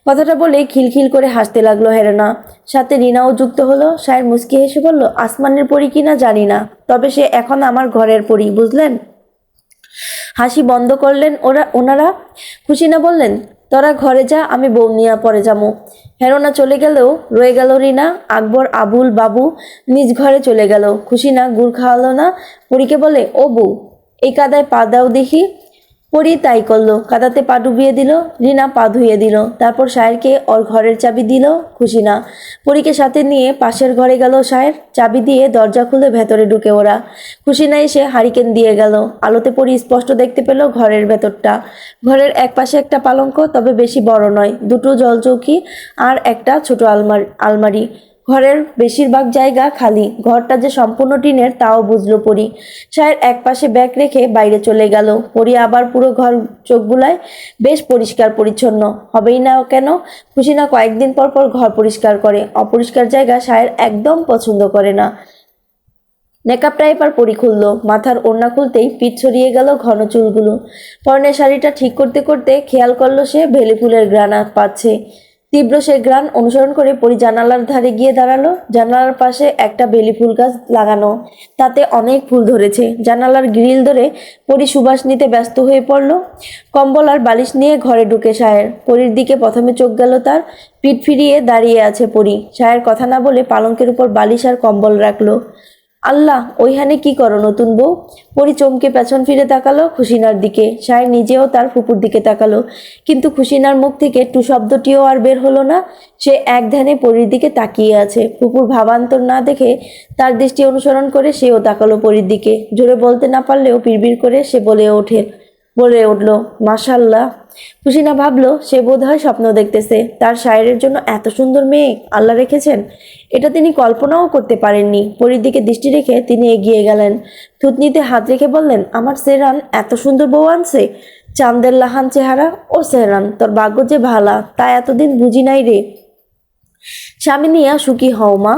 S1: কথাটা বলে খিলখিল করে হাসতে লাগলো হেরেনা। সাথে রিনাও যুক্ত হলো। সায়ের মুচকি হেসে বলল, আসমানের পরি কিনা জানি না, তবে সে এখন আমার ঘরের পরি, বুঝলেন? হাসি বন্ধ করলেন ওনারা। খুশিনা বললেন, তোরা ঘরে যা, আমি বউ নিয়ে পরে যাবো। হেরোনা চলে গেলেও রয়ে গেল রিনা। আকবর, আবুল, বাবু নিজ ঘরে চলে গেল। খুশিনা গুড় খাওয়ালো না, পরীকে বলে, ও বউ, এই কাদায় পা দাও দেখি। পরি তাই করলো, কাদাতে পা ডুবিয়ে দিল। রিনা পা ধুইয়ে দিল, তারপর সায়েরকে ওর ঘরের চাবি দিল খুশিনা। পরীকে সাথে নিয়ে পাশের ঘরে গেল সায়ের। চাবি দিয়ে দরজা খুলে ভেতরে ঢুকে ওরা। খুশিনা এসে হারিকেন দিয়ে গেল। আলোতে পরি স্পষ্ট দেখতে পেল ঘরের ভেতরটা। ঘরের এক পাশে একটা পালঙ্ক, তবে বেশি বড় নয়, দুটো জলচৌকি আর একটা ছোট আলমারি। ঘরের বেশিরভাগ জায়গা খালি। ঘরটা যে সম্পূর্ণ টিনের তাও বুঝলো পরি। সায়ের এক পাশে ব্যাগ রেখে বাইরে চলে গেল। পরি আবার পুরো ঘর চোখ বুলায়। বেশ পরিষ্কার পরিচ্ছন্ন, হবেই না কেন? খুশিনা কয়েকদিন পর পর ঘর পরিষ্কার করে। অপরিষ্কার জায়গা সায়ের একদম পছন্দ করে না। মেকআপটা এবার পরি খুললো। মাথার ওড়না খুলতেই পিঠ ছড়িয়ে গেল ঘন চুলগুলো। পরনের শাড়িটা ঠিক করতে করতে খেয়াল করলো সে বেলি ফুলের ঘ্রাণ পাচ্ছে। তীব্র সে ঘ্রাণ অনুসরণ করে পরি জানালার ধারে গিয়ে দাঁড়ালো। জানালার পাশে একটা বেলি ফুল গাছ লাগানো, তাতে অনেক ফুল ধরেছে। জানালার গ্রিল ধরে পরি সুবাস নিতে ব্যস্ত হয়ে পড়ল। কম্বল আর বালিশ নিয়ে ঘরে ঢুকে সায়ের। পরির দিকে প্রথমে চোখ গেল তার। পিঠ ফিরিয়ে দাঁড়িয়ে আছে পরি। সায়ের কথা না বলে পালঙ্কের উপর বালিশ আর কম্বল রাখলো। আল্লাহ, ওইখানে কি করো নতুন বউ? পরি চমকে পেছন ফিরে তাকালো খুশিনার দিকে। সায়ের নিজেও তার ফুপুর দিকে তাকালো, কিন্তু খুশিনার মুখ থেকে টু শব্দটিও আর বের হলো না। সে এক ধ্যানে পরির দিকে তাকিয়ে আছে। ফুপুর ভাবান্তর না দেখে তার দৃষ্টি অনুসরণ করে সেও তাকালো পরির দিকে। জোরে বলতে না পারলেও বিড়বিড় করে সে বলে উঠল, মাশাআল্লাহ। খুশিনা ভাবলো সে বোধহয় স্বপ্ন দেখতেছে। তার শায়েরের জন্য এত সুন্দর মেয়ে আল্লাহ রেখেছেন, এটা তিনি কল্পনাও করতে পারেননি। পরির দিকে দৃষ্টি রেখে তিনি এগিয়ে গেলেন। থুতনিতে হাত রেখে বললেন, আমার সেহরান এত সুন্দর বউ আনছে। চাঁদের লাহান চেহারা। ও সেহরান, তোর ভাগ্য যে ভালা, তা এতদিন বুঝি নাই রে। স্বামী নিয়া সুখী হও মা।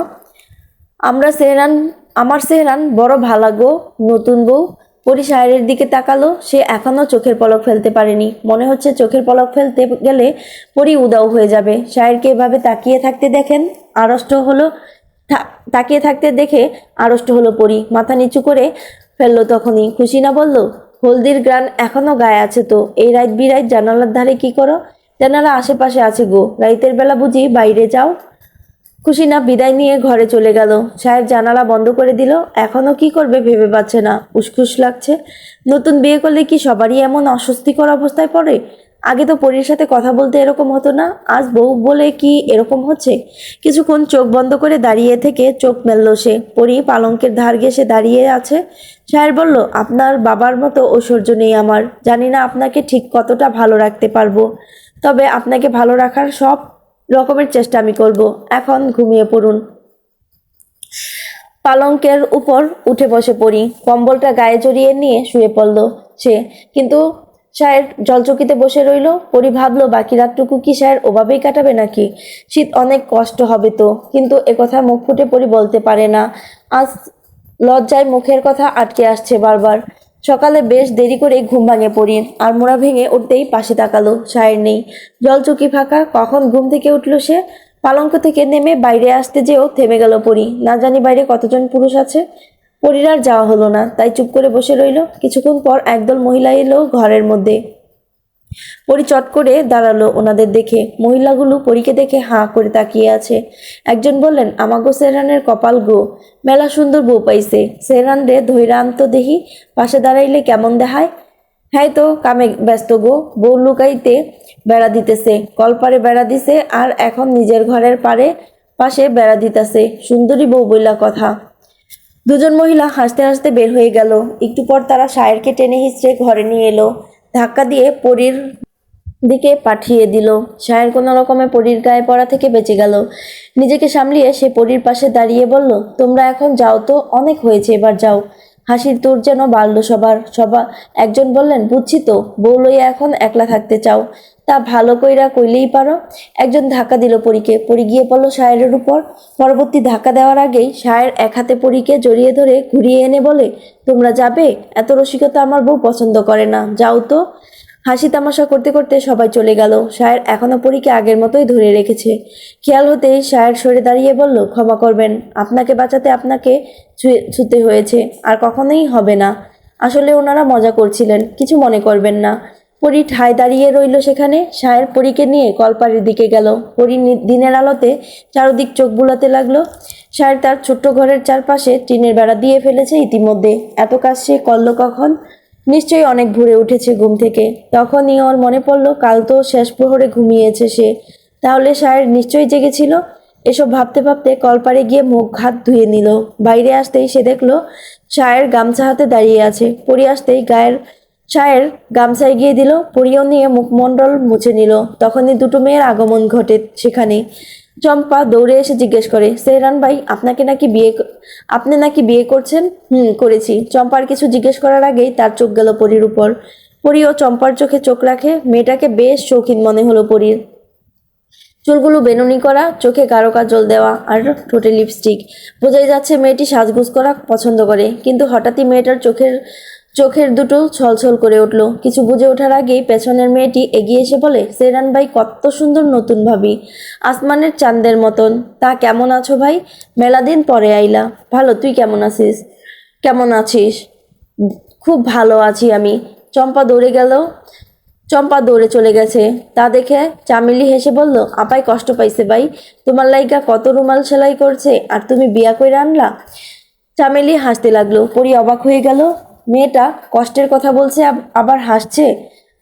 S1: আমার সেহরান বড় ভালা গো, নতুন বউ। পরি সায়েরের দিকে তাকালো। সে এখনো চোখের পলক ফেলতে পারেনি। মনে হচ্ছে চোখের পলক ফেলতে গেলে পরি উদাও হয়ে যাবে। সায়েরকে এভাবে তাকিয়ে থাকতে দেখে আড়ষ্ট হলো পরি। মাথা নিচু করে ফেললো তখনই। খুশিনা বলল, হলদির গ্রান এখনো গায়ে আছে তো? এই রাত বিরাত জানালার ধারে কি করো? জানালা আশেপাশে আছে গো, রাইতের বেলা বুঝি বাইরে যাও? খুশিনা বিদায় নিয়ে ঘরে চলে গেল। সাহেব জানালা বন্ধ করে দিল। এখনো কি করবে ভেবে পাচ্ছে না। উসখুস লাগছে। নতুন বিয়ে করলে কি সবারই এমন অস্বস্তিকর অবস্থায় পড়ে? আগে তো পরীর সাথে কথা বলতে এরকম হতো না, আজ বউ বলে কি এরকম হচ্ছে? কিছুক্ষণ চোখ বন্ধ করে দাঁড়িয়ে থেকে চোখ মেলল সে। পরী পালঙ্কের ধার ঘেঁষে দাঁড়িয়ে আছে। সাহেব বলল, আপনার বাবার মতো ঐশ্বর্য নেই আমার। জানি না আপনাকে ঠিক কতটা ভালো রাখতে পারবো, তবে আপনাকে ভালো রাখার সব রকমের চেষ্টা আমি করব। এখন ঘুমিয়ে পড়ুন। পালঙ্কের উপর উঠে বসে পড়ি। কম্বলটা গায়ে জড়িয়ে নিয়ে শুয়ে পড়ল সে। কিন্তু সায়ের জলচকিতে বসে রইল। পরি ভাবলো বাকি রাতটুকু কি সায়ের ওভাবেই কাটাবে নাকি? শীত অনেক কষ্ট হবে তো, কিন্তু একথা মুখ ফুটে পরি বলতে পারে না। আজ লজ্জায় মুখের কথা আটকে আসছে বারবার। সকালে বেশ দেরি করে ঘুম ভাঙে পড়ি। আর মোড়া ভেঙে উঠতেই পাশে তাকালো, সায়ের নেই। জলচকি ফাঁকা। কখন ঘুম থেকে উঠল সে? পালঙ্ক থেকে নেমে বাইরে আসতে যেও থেমে গেল পরি। না জানি বাইরে কতজন পুরুষ আছে। পরির আর যাওয়া হলো না, তাই চুপ করে বসে রইল। কিছুক্ষণ পর একদল মহিলা এলো ঘরের মধ্যে। পরি চট করে দাঁড়ালো ওনাদের দেখে। মহিলাগুলো পরীকে দেখে হাঁ করে তাকিয়ে আছে। একজন বললেন, আমাগো সেহরানের কপাল গো, মেলা সুন্দর বউ পাইছে। সেহরান রে ধৈরা আনতো দেহি, পাশে দাঁড়াইলে কেমন দেখায়। হ্যাঁ তো কামে ব্যস্ত গো, বউ লুকাইতে বেড়া দিতেছে। কলপারে বেড়া দিছে, আর এখন নিজের ঘরের পাশে বেড়া দিতেছে। সুন্দরী বউ বইলা কথা। দুজন মহিলা হাসতে হাসতে বের হয়ে গেল। একটু পর তারা সায়েরকে টেনে হিঁচড়ে ঘরে নিয়ে এলো। ধাক্কা দিয়ে পরীর দিকে পাঠিয়ে দিল। সায়ের কোনো রকমে পরীর গায়ে পড়া থেকে বেঁচে গেল। নিজেকে সামলিয়ে সে পরীর পাশে দাঁড়িয়ে বলল, তোমরা এখন যাও তো, অনেক হয়েছে, এবার যাও। হাসির তোর যেন বাড়ল সবার। একজন বললেন, বুঝছি তো, বউ লইয়া এখন একলা থাকতে চাও, তা ভালো কইরা কইলেই পারো। একজন ধাক্কা দিল পরীকে, পরি গিয়ে পড়ল শায়ের উপর। পরবর্তী ধাক্কা দেওয়ার আগেই শায়ের এক হাতে পরীকে জড়িয়ে ধরে ঘুরিয়ে এনে বলে, তোমরা যাবে? এত রসিকতা আমার বউ পছন্দ করে না, যাও তো। হাসি তামাশা করতে করতে সবাই চলে গেল। শায়ের এখনো পরীকে আগের মতোই ধরে রেখেছে। খেয়াল হতেই শায়ের সরে দাঁড়িয়ে বলল, ক্ষমা করবেন, আপনাকে বাঁচাতে আপনাকে ছুতে হয়েছে, আর কখনোই হবে না। আসলে ওনারা মজা করছিলেন, কিছু মনে করবেন না। পরী ঠায় দাঁড়িয়ে রইল সেখানে। শায়ের পরীকে নিয়ে কলপাড়ের দিকে গেল। পরী দিনের আলোতে চারদিক চোখ বুলাতে লাগলো। শায়ের তার ছোট্ট ঘরের চারপাশে টিনের বেড়া দিয়ে ফেলেছে ইতিমধ্যে। এত কাজ সে করল কখন? নিশ্চয়ই অনেক ভোরে উঠেছে ঘুম থেকে। তখনই ওর মনে পড়ল কাল তো শেষ প্রহরে ঘুমিয়েছে সে। তাহলে শায়ের নিশ্চয়ই জেগেছিল। এসব ভাবতে ভাবতে কলপাড়ে গিয়ে মুখ হাত ধুয়ে নিল। বাইরে আসতেই সে দেখলো শায়ের গামছা হাতে দাঁড়িয়ে আছে। পরি আসতেই শায়ের গামছা এগিয়ে দিল। পরিও নিয়ে মুখমণ্ডল মুছে নিল। তখনই দুটো মেয়ের আগমন ঘটে সেখানে। চম্পা দৌড়ে এসে জিজ্ঞেস করে, সেহরান ভাই, আপনি নাকি বিয়ে করছেন? করেছি। চম্পার কিছু জিজ্ঞেস করার আগেই তার চোখ গেল পরির উপর। পরি ও চম্পার চোখে চোখ রাখে। মেয়েটাকে বেশ শৌখিন মনে হলো পরির। চুলগুলো বেনুনি করা, চোখে গাঢ় কাজল দেওয়া, আর ঠোঁটে লিপস্টিক। বোঝাই যাচ্ছে মেয়েটি সাজগোজ করা পছন্দ করে। কিন্তু হঠাৎই মেয়েটার চোখের দুটো ছলছল করে উঠল। কিছু বুঝে ওঠার আগেই পেছনের মেয়েটি এগিয়ে এসে বলে, সেহরান ভাই কত সুন্দর নতুন ভাবি, আসমানের চাঁদের মতন। তা কেমন আছো ভাই? মেলা দিন পরে আইলা। ভালো, তুই কেমন আছিস? খুব ভালো আছি আমি। চম্পা দৌড়ে চলে গেছে। তা দেখে চামেলি হেসে বলল, আপাই কষ্ট পাইছে ভাই, তোমার লাইগা কত রুমাল সেলাই করছে, আর তুমি বিয়া কইরা আনলা। চামেলি হাসতে লাগলো। পরি অবাক হয়ে গেল। মেয়েটা কষ্টের কথা বলছে আবার হাসছে।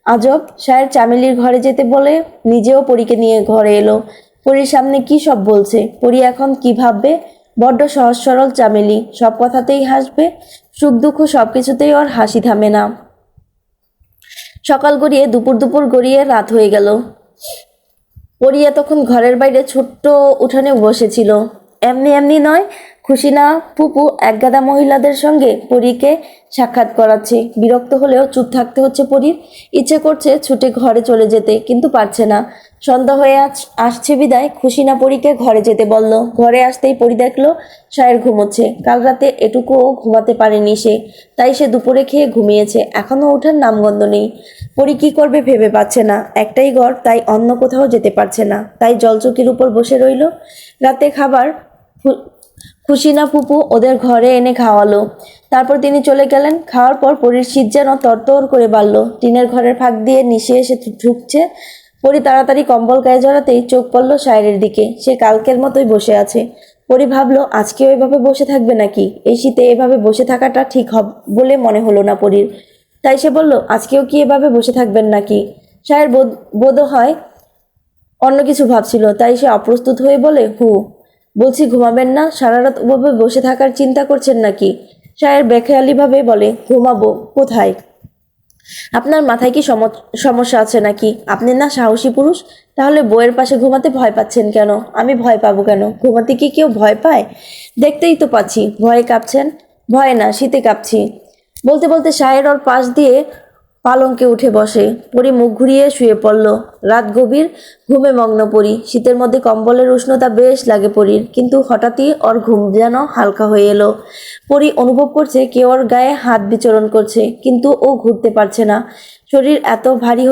S1: আজব। শায়ের চামেলির ঘরে যেতে বলে নিজেও পরীকে নিয়ে ঘরে এলো। পরীর সামনে কি সব বলছে। পরী এখন কি ভাববে? বড্ড সহজ সরল চামেলি, সব কথাতেই হাসবে। সুখ দুঃখ সবকিছুতেই ওর হাসি থামে না। সকাল গড়িয়ে দুপুর গড়িয়ে রাত হয়ে গেল। পরিয়া তখন ঘরের বাইরে ছোট্ট উঠানে বসেছিল। এমনি এমনি নয়, খুশিনা ফুপু একগাদা মহিলাদের সঙ্গে পরীকে সাক্ষাৎ করাচ্ছে। বিরক্ত হলেও চুপ থাকতে হচ্ছে পরীর। ইচ্ছে করছে ছুটে ঘরে চলে যেতে, কিন্তু পারছে না। সন্ধ্যা হয়ে আসছে বিদায় খুশিনা পরীকে ঘরে যেতে বলল। ঘরে আসতেই পরী দেখলো শায়ের ঘুমোচ্ছে। কাল রাতে এটুকুও ঘুমাতে পারেনি সে, তাই সে দুপুরে খেয়ে ঘুমিয়েছে। এখনো ওঠার নামগন্ধ নেই। পরী কি করবে ভেবে পাচ্ছে না। একটাই ঘর, তাই অন্য কোথাও যেতে পারছে না। তাই জলচৌকির উপর বসে রইল। রাতে খাবার খুশিনা ফুপু ওদের ঘরে এনে খাওয়ালো। তারপর তিনি চলে গেলেন। খাওয়ার পর পরীর শীত যেন তরতর করে বাড়ল। টিনের ঘরের ফাঁক দিয়ে নিশে এসে ঢুকছে। পরী তাড়াতাড়ি কম্বল গায়ে জড়াতেই চোখ পড়ল শায়ের দিকে। সে কালকের মতোই বসে আছে। পরী ভাবল, আজকেও এভাবে বসে থাকবে নাকি? এই শীতে এভাবে বসে থাকাটা ঠিক হবে বলে মনে হলো না পরীর। তাই সে বলল, আজকেও কি এভাবে বসে থাকবেন নাকি? শায়ের বোধ হয় অন্য কিছু ভাবছিল, তাই সে অপ্রস্তুত হয়ে বলে, বলছি ঘুমাবেন না? সারা রাত ওভাবে বসে থাকার চিন্তা করছেন নাকি? শায়ের বেখেয়ালিভাবে বলে, ঘুমাবো কোথায়? আপনার মাথায় কি সমস্যা আছে নাকি? আপনি না সাহসী পুরুষ, তাহলে বউয়ের পাশে ঘুমাতে ভয় পাচ্ছেন কেন? আমি ভয় পাবো কেন? ঘুমাতে কি কেউ ভয় পায়? দেখতেই তো পাচ্ছি ভয়ে কাঁপছেন। ভয় না, শীতে কাঁপছি। বলতে বলতে শায়ের ওর পাশ দিয়ে পালঙ্কে উঠে বসে। পরী মুখ ঘুরিয়ে শুয়ে পড়ল। রাত গভীর, ঘুমে মগ্ন পরী। শীতের মধ্যে কম্বলের উষ্ণতা বেশ লাগে পরীর, কিন্তু হঠাৎই ওর ঘুম যেন হালকা হয়ে এলো। পরী অনুভব করছে কেউ ওর গায়ে হাত বিচরণ করছে, কিন্তু ও ঘুরতে পারছে না। শরীর এত ভারী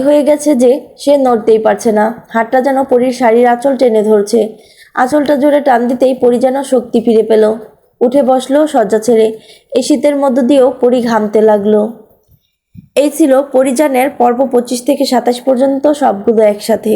S1: হয়ে গেছে যে সে নড়তেই পারছে না। হাতটা যেন পরীর শাড়ির আঁচল টেনে ধরছে। আঁচলটা জোরে টান দিতেই পরী যেন শক্তি ফিরে পেল। উঠে বসলো শয্যা ছেড়ে। এই শীতের মধ্য দিয়েও পরী ঘামতে লাগলো। এই ছিল পরিজানের পর্ব 25 থেকে 27 পর্যন্ত, সবগুলো একসাথে।